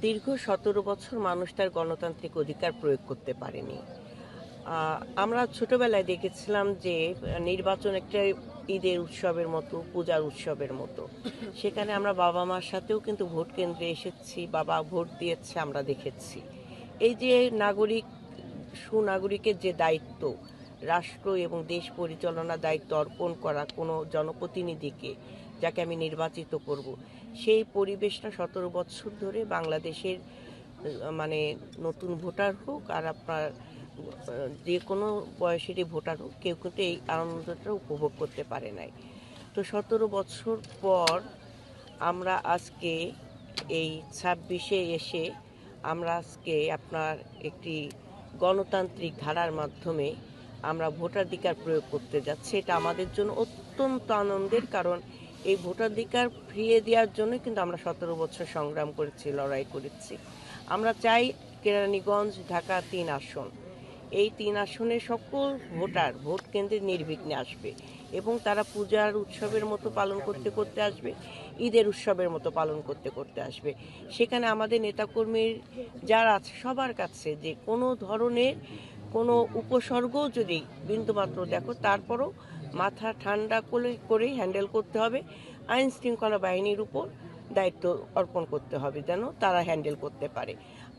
দীর্ঘ ১৭ বছর মানুষ তার গণতান্ত্রিক অধিকার প্রয়োগ করতে পারেনি। আমরা ছোটবেলায় দেখেছিলাম যে নির্বাচন একটা ঈদের উৎসবের মতো, পূজার উৎসবের মতো। সেখানে আমরা বাবা মার সাথেও কিন্তু ভোট কেন্দ্রে এসেছি, বাবা ভোট দিয়েছে, আমরা দেখেছি। এই যে সুনাগরিকের যে দায়িত্ব, রাষ্ট্র এবং দেশ পরিচালনার দায়িত্ব অর্পণ করা কোনো জনপ্রতিনিধিকে, যাকে আমি নির্বাচিত করব, সেই পরিবেশটা ১৭ বছর ধরে বাংলাদেশের মানে নতুন ভোটার হোক আর আপনার যে কোনো বয়সেরই ভোটার হোক, কেউ কিন্তু এই আনন্দটা উপভোগ করতে পারে নাই। তো ১৭ বছর পর আমরা আজকে এই ২৬-এ এসে আমরা আজকে আপনার একটি গণতান্ত্রিক ধারার মাধ্যমে আমরা ভোটাধিকার প্রয়োগ করতে যাচ্ছি। এটা আমাদের জন্য অত্যন্ত আনন্দের, কারণ এই ভোটাধিকার ফিরিয়ে দেওয়ার জন্য কিন্তু আমরা ১৭ বছর সংগ্রাম করেছি, লড়াই করেছি। আমরা চাই কেরানীগঞ্জ, ঢাকা ৩ আসন, এই ৩ আসনের সকল ভোটার ভোট কেন্দ্রে নির্বিঘ্নে আসবে এবং তারা পূজার উৎসবের মতো পালন করতে করতে আসবে, ঈদের উৎসবের মতো পালন করতে করতে আসবে। সেখানে আমাদের নেতাকর্মীর যারা আছে সবার কাছে যে কোনো ধরনের কোনো উপসর্গও যদি বিন্দুমাত্র দেখো, তারপরও মাথা ঠান্ডা করে হ্যান্ডেল করতে হবে। আইন শৃঙ্খলা বাহিনীর উপর দায়িত্ব অর্পণ করতে হবে যেন তারা হ্যান্ডেল করতে পারে।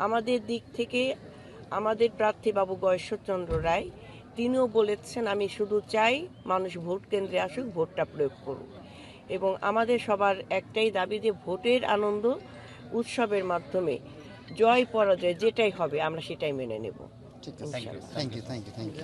আমাদের দিক থেকে আমাদের প্রার্থী বাবু গয়েশ্বরচন্দ্র রায়, তিনিও বলেছেন আমি শুধু চাই মানুষ ভোট কেন্দ্রে আসুক, ভোটটা প্রয়োগ করুক। এবং আমাদের সবার একটাই দাবি যে ভোটের আনন্দ উৎসবের মাধ্যমে জয় পরাজয় যেটাই হবে আমরা সেটাই মেনে নেব। ঠিক আছে, thank you, thank you, thank you.